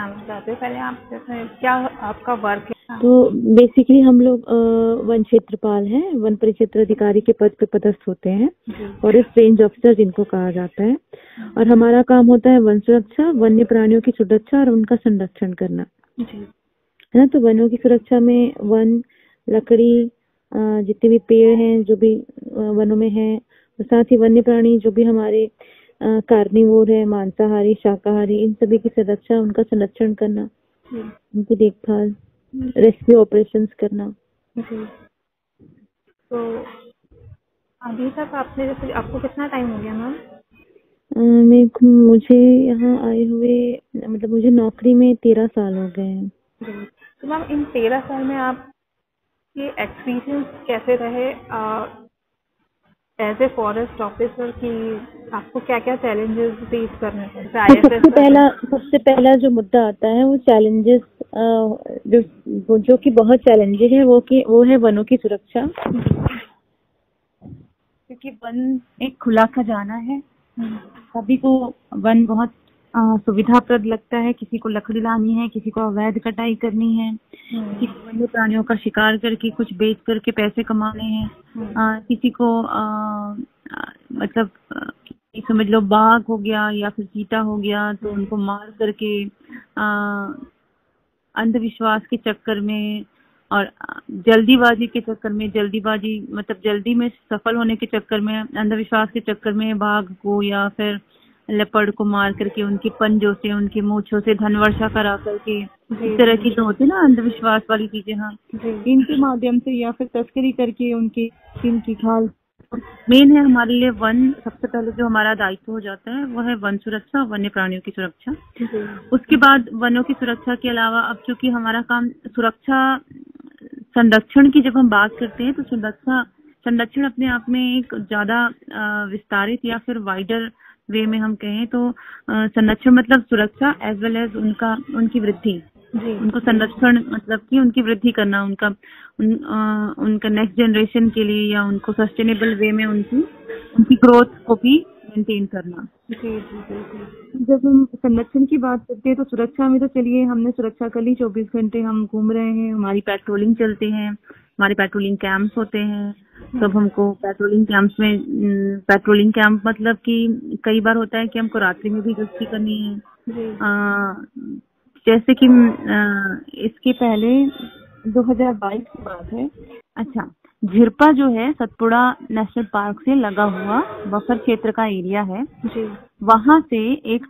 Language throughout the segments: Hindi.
जानना चाहते हैं। पहले आप जैसे क्या आपका वर्क है? तो बेसिकली हम लोग वन क्षेत्रपाल हैं, वन परिक्षेत्र अधिकारी के पद पे पदस्थ होते हैं, फॉरेस्ट रेंज ऑफिसर जिनको कहा जाता है। और हमारा काम होता है वन सुरक्षा, वन्य प्राणियों की सुरक्षा और उनका संरक्षण करना, है ना। तो वनों की सुरक्षा में वन, लकड़ी, जितने भी पेड़ हैं जो भी वनों में हैं, और साथ ही वन्य प्राणी जो भी हमारे कार्निवोर है, मांसाहारी, शाकाहारी, इन सभी की सुरक्षा, उनका संरक्षण करना, उनकी देखभाल, रेस्क्यू ऑपरेशंस करना। जी। तो अभी तक आपने जैसे आपको कितना टाइम हो गया मैम? मुझे यहाँ आए हुए मतलब मुझे नौकरी में 13 साल हो गए हैं। तो मैम इन 13 साल में आप ये एक्सपीरियंस कैसे रहे एज ए फॉरेस्ट ऑफिसर की? आपको क्या क्या चैलेंजेस फेस करने पड़े? सबसे पहला जो मुद्दा आता है वो चैलेंजेस, जो कि बहुत चैलेंजिंग है, वो है वनों की सुरक्षा, क्योंकि वन एक खुला खजाना है। सभी को वन बहुत सुविधाप्रद लगता है। किसी को लकड़ी लानी है, किसी को अवैध कटाई करनी है, किसी को वन्य प्राणियों का शिकार करके कुछ बेच करके पैसे कमाने हैं, किसी को मतलब समझ लो बाघ हो गया या फिर चीता हो गया तो उनको मार करके अंधविश्वास के चक्कर में और जल्दीबाजी के चक्कर में, जल्दीबाजी मतलब जल्दी में सफल होने के चक्कर में, अंधविश्वास के चक्कर में बाघ को या फिर लेपर्ड को मार करके उनके पंजों से, उनके मूंछों से धन वर्षा करा करके, इस तरह की जो होती है ना अंधविश्वास वाली चीजें, हाँ, इनके माध्यम से या फिर तस्करी करके उनकी इनकी खाल। मेन है हमारे लिए वन। सबसे पहले जो हमारा दायित्व हो जाता है वो है वन सुरक्षा, वन्य प्राणियों की सुरक्षा। उसके बाद वनों की सुरक्षा के अलावा अब चूंकि हमारा काम सुरक्षा संरक्षण की जब हम बात करते हैं तो संरक्षण अपने आप में एक ज्यादा विस्तारित या फिर वाइडर वे में हम कहें तो संरक्षण मतलब सुरक्षा एज वेल एज उनकी वृद्धि, उनको संरक्षण मतलब कि उनकी वृद्धि करना, उनका नेक्स्ट जनरेशन के लिए या उनको सस्टेनेबल वे में उनकी ग्रोथ को भी मेंटेन करना। जब हम संरक्षण की बात करते हैं तो सुरक्षा में तो चलिए हमने सुरक्षा कर ली, 24 घंटे हम घूम रहे हैं, हमारी पेट्रोलिंग चलते हैं, हमारे पेट्रोलिंग कैंप्स होते हैं। तब हमको पेट्रोलिंग कैंप मतलब कि कई बार होता है कि हमको रात्रि में भी गश्ती करनी है। जैसे कि इसके पहले 2022 की बात है। अच्छा, झिरपा जो है सतपुड़ा नेशनल पार्क से लगा हुआ बफर क्षेत्र का एरिया है, वहां से एक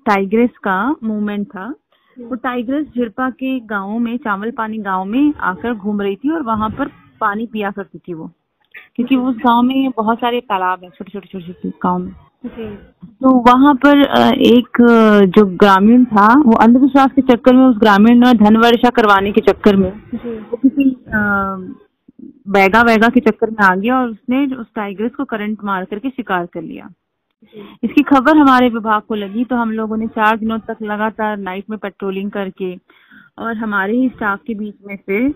टाइग्रेस का मूवमेंट था। वो टाइग्रेस झिरपा के गाँव में, चावल पानी गाँव में आकर घूम रही थी और वहां पर पानी पिया करती थी वो, क्योंकि उस गांव में बहुत सारे तालाब है, छोटे छोटे गांव में। तो वहां पर एक जो ग्रामीण था वो अंधविश्वास के चक्कर में, उस ग्रामीण ने धन वर्षा करवाने के चक्कर में वो किसी बैगा के चक्कर में आ गया और उसने उस टाइग्रेस को करंट मार करके शिकार कर लिया। इसकी खबर हमारे विभाग को लगी तो हम लोगों ने 4 दिनों तक लगातार नाइट में पेट्रोलिंग करके और हमारे ही स्टाफ के बीच में से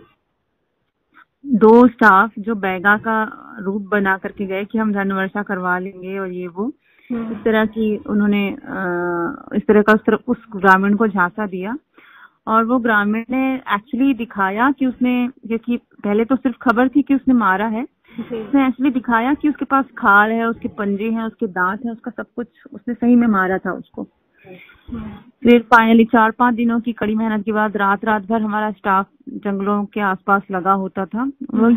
2 स्टाफ जो बैगा का रूप बना करके गए कि हम धन वर्षा करवा लेंगे और ये वो, इस तरह की उन्होंने इस तरह का उस ग्रामीण को झांसा दिया। और वो ग्रामीण ने एक्चुअली दिखाया कि उसने, क्योंकि पहले तो सिर्फ खबर थी कि उसने मारा है, उसने एक्चुअली दिखाया कि उसके पास खाल है, उसके पंजे हैं, उसके दांत हैं, उसका सब कुछ, उसने सही में मारा था उसको। फिर फाइनली 4-5 दिनों की कड़ी मेहनत के बाद रात भर हमारा स्टाफ जंगलों के आसपास लगा होता था।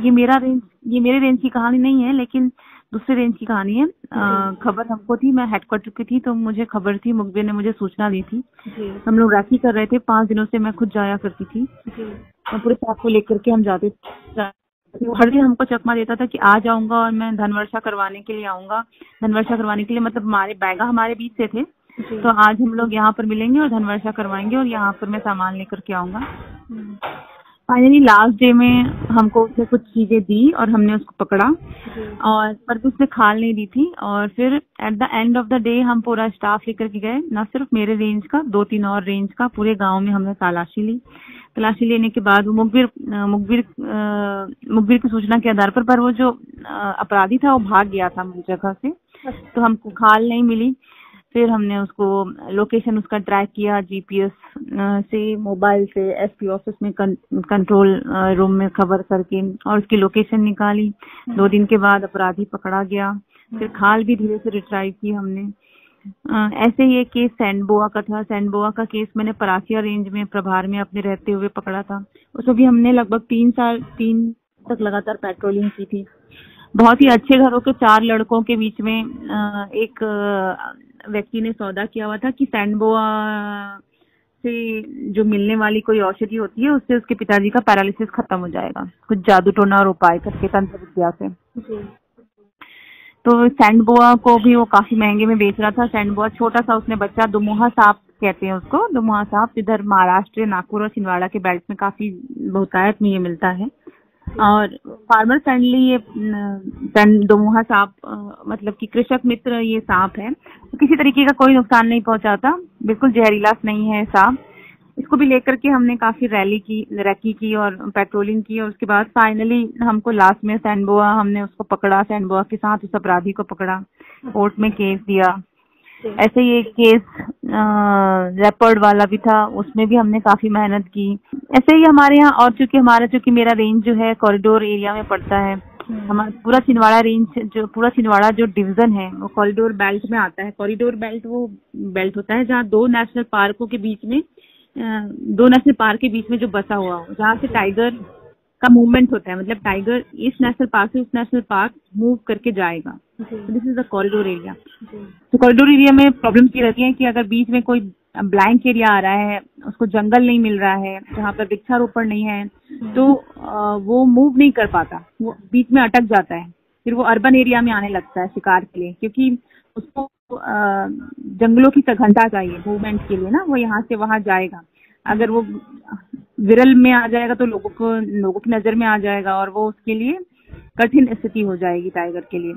ये मेरे रेंज की कहानी नहीं है, लेकिन दूसरे रेंज की कहानी है। खबर हमको थी, मैं हेडक्वार्टर की थी तो मुझे खबर थी, मुखबिर ने मुझे सूचना दी थी। हम लोग रैकी कर रहे थे, 5 दिनों से मैं खुद जाया करती थी और पूरे स्टाफ को लेकर के हम जाते थे। हर दिन हमको चकमा देता था कि आ जाऊंगा और मैं धन वर्षा करवाने के लिए आऊंगा। धन वर्षा करवाने के लिए मतलब हमारे बैगा हमारे बीच से थे, तो आज हम लोग यहाँ पर मिलेंगे और धन वर्षा करवाएंगे और यहाँ पर मैं सामान लेकर के आऊंगा। फाइनली लास्ट डे में हमको उसने कुछ चीजें दी और हमने उसको पकड़ा, और पर उसने खाल नहीं दी थी। और फिर at the end of the day हम पूरा स्टाफ लेकर के गए, ना सिर्फ मेरे रेंज का, 2-3 और रेंज का, पूरे गांव में हमने तलाशी ली। तलाशी लेने के बाद वो मुखबिर की सूचना के आधार पर वो जो अपराधी था वो भाग गया था जगह से, तो हमको खाल नहीं मिली। फिर हमने उसको लोकेशन उसका ट्रैक किया जीपीएस से, मोबाइल से, एसपी ऑफिस में कंट्रोल रूम में खबर करके, और उसकी लोकेशन निकाली। 2 दिन के बाद अपराधी पकड़ा गया। फिर खाल भी धीरे से रिट्राइव की हमने। ऐसे ही एक केस सैंडबोआ का था। सैंडबोआ का केस मैंने परासिया रेंज में प्रभार में अपने रहते हुए पकड़ा था। उसमें भी हमने लगभग 3 तक लगातार पेट्रोलिंग की थी। बहुत ही अच्छे घरों के 4 लड़कों के बीच में एक व्यक्ति ने सौदा किया हुआ था कि सैंडबोआ से जो मिलने वाली कोई औषधि होती है उससे उसके पिताजी का पैरालिसिस खत्म हो जाएगा, कुछ जादू टोना और उपाय करके, तंत्र विद्या से। तो सैंडबोआ को भी वो काफी महंगे में बेच रहा था। सैंडबोआ छोटा सा उसने बच्चा, दुमुहा सांप कहते हैं उसको, दुमुहा सांप इधर महाराष्ट्र, नागपुर और छिंदवाड़ा के बेल्ट में काफी बहुतायत में ये मिलता है। और फार्मर फ्रेंडली ये दुमुहा सांप मतलब कि कृषक मित्र ये सांप है, तो किसी तरीके का कोई नुकसान नहीं पहुंचाता, बिल्कुल जहरीला नहीं है सांप। इसको भी लेकर के हमने काफी रैकी की और पेट्रोलिंग की, और उसके बाद फाइनली हमको लास्ट में सैंडबोआ, हमने उसको पकड़ा, सैंडबोआ के साथ उस अपराधी को पकड़ा, कोर्ट में केस दिया। ऐसे ही एक केस लेपर्ड वाला भी था, उसमें भी हमने काफी मेहनत की। ऐसे ही हमारे यहाँ, और चूंकि मेरा रेंज जो है कॉरिडोर एरिया में पड़ता है, हमारा पूरा छिंदवाड़ा जो डिवीजन है वो कॉरिडोर बेल्ट में आता है। कॉरिडोर बेल्ट वो बेल्ट होता है जहाँ 2 नेशनल पार्कों के बीच में 2 नेशनल पार्क के बीच में जो बसा हुआ हो, जहाँ से टाइगर का मूवमेंट होता है, मतलब टाइगर इस नेशनल पार्क से उस नेशनल पार्क मूव करके जाएगा। This is the corridor area. तो कॉरिडोर एरिया में प्रॉब्लम्स ये रहती है कि अगर बीच में कोई ब्लैंक एरिया आ रहा है, उसको जंगल नहीं मिल रहा है, जहाँ पर वृक्षारोपण नहीं है, तो वो मूव नहीं कर पाता, वो बीच में अटक जाता है। फिर वो अर्बन एरिया में आने लगता है शिकार के लिए, क्योंकि उसको जंगलों की सघनता चाहिए मूवमेंट के लिए ना, वो यहाँ से वहां जाएगा। अगर वो विरल में आ जाएगा तो लोगों की नजर में आ जाएगा, और वो उसके लिए कठिन स्थिति हो जाएगी टाइगर के लिए।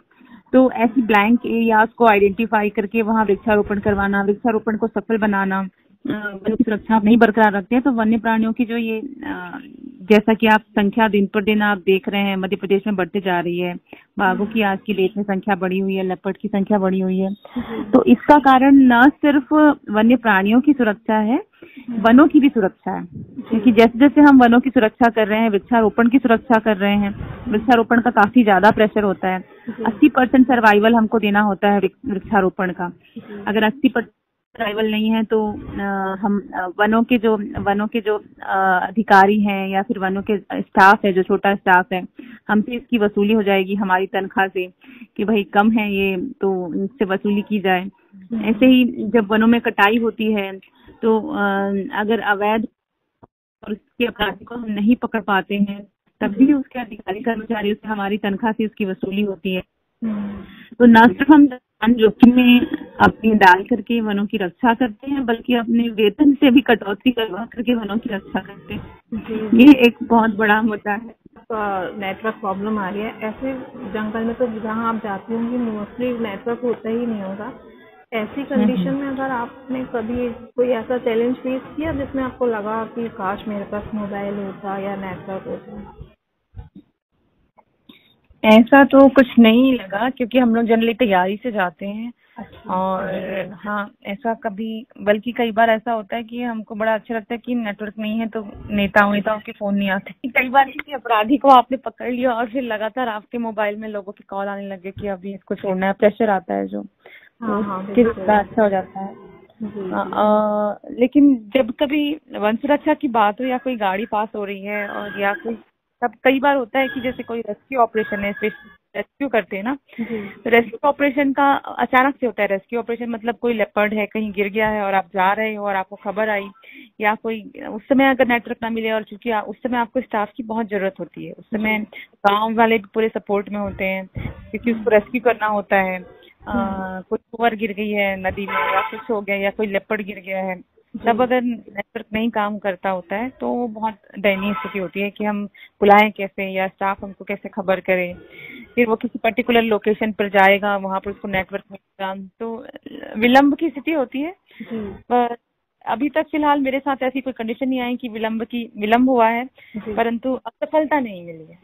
तो ऐसी ब्लैंक एरियाज को आइडेंटिफाई करके वहां वृक्षारोपण करवाना, वृक्षारोपण को सफल बनाना, वन की सुरक्षा नहीं बरकरार रखते हैं तो वन्य प्राणियों की जो ये जैसा कि आप संख्या दिन पर दिन आप देख रहे हैं मध्य प्रदेश में बढ़ती जा रही है, बाघों की आज की डेट में संख्या बढ़ी हुई है, लेपर्ड की संख्या बढ़ी हुई है। तो इसका कारण न सिर्फ वन्य प्राणियों की सुरक्षा है, वनों की भी सुरक्षा है, क्योंकि जैसे जैसे हम वनों की सुरक्षा कर रहे हैं, वृक्षारोपण की सुरक्षा कर रहे हैं, वृक्षारोपण का काफी ज्यादा प्रेशर होता है। 80% सर्वाइवल हमको देना होता है वृक्षारोपण का। अगर 80% सर्वाइवल नहीं है तो हम वनों के जो अधिकारी हैं या फिर वनों के स्टाफ है, जो छोटा स्टाफ है, हमसे इसकी वसूली हो जाएगी हमारी तनख्वाह से कि भाई कम है ये, तो इससे वसूली की जाए। ऐसे ही जब वनों में कटाई होती है तो अगर अवैध और उसके अपराधी को हम नहीं पकड़ पाते हैं तब भी उसके अधिकारी कर्मचारियों से हमारी तनख्वाह से उसकी वसूली होती है। तो न सिर्फ हम जान जोखिम में अपनी डाल करके वनों की रक्षा करते हैं, बल्कि अपने वेतन से भी कटौती करवा करके वनों की रक्षा करते हैं। ये एक बहुत बड़ा मुद्दा है। नेटवर्क प्रॉब्लम आ रही है ऐसे जंगल में, तो जहाँ आप जाती होंगी मोस्टली नेटवर्क होता ही नहीं होगा। ऐसी कंडीशन में अगर आपने कभी कोई ऐसा चैलेंज फेस किया जिसमें आपको लगा कि काश मेरे पास मोबाइल होता या नेटवर्क होता? ऐसा तो कुछ नहीं लगा, क्योंकि हम लोग जनरली तैयारी से जाते हैं। अच्छा। और हाँ, ऐसा कभी, बल्कि कई बार ऐसा होता है कि हमको बड़ा अच्छा लगता है कि नेटवर्क नहीं है तो नेताओं के फोन नहीं आते। कई बार किसी अपराधी को आपने पकड़ लिया और फिर लगातार आपके मोबाइल में लोगों के कॉल आने लगे कि अभी इसको छोड़ना है, प्रेशर आता है जो अच्छा हो जाता है। लेकिन जब कभी वन सुरक्षा की बात हो या कोई गाड़ी पास हो रही है और या कोई, तब कई बार होता है कि जैसे कोई रेस्क्यू ऑपरेशन है, रेस्क्यू करते हैं ना, तो रेस्क्यू ऑपरेशन का अचानक से होता है। रेस्क्यू ऑपरेशन मतलब कोई लेपर्ड है कहीं गिर गया है और आप जा रहे हो और आपको खबर आई, या कोई उस समय अगर नेटवर्क ना मिले, और चूंकि उस समय आपको स्टाफ की बहुत जरूरत होती है, उस समय गाँव वाले भी पूरे सपोर्ट में होते हैं क्योंकि उसको रेस्क्यू करना होता है। कोई कुंवर गिर गई है नदी में या कुछ हो गया या कोई लेपर्ड गिर गया है, तब अगर नेटवर्क नहीं काम करता होता है तो बहुत दयनीय स्थिति होती है कि हम बुलाएं कैसे या स्टाफ हमको कैसे खबर करे। फिर वो किसी पर्टिकुलर लोकेशन पर जाएगा, वहां पर उसको नेटवर्क मिलेगा, तो विलंब की स्थिति होती है। पर अभी तक फिलहाल मेरे साथ ऐसी कोई कंडीशन नहीं आई कि विलंब हुआ है, परंतु असफलता नहीं मिली है।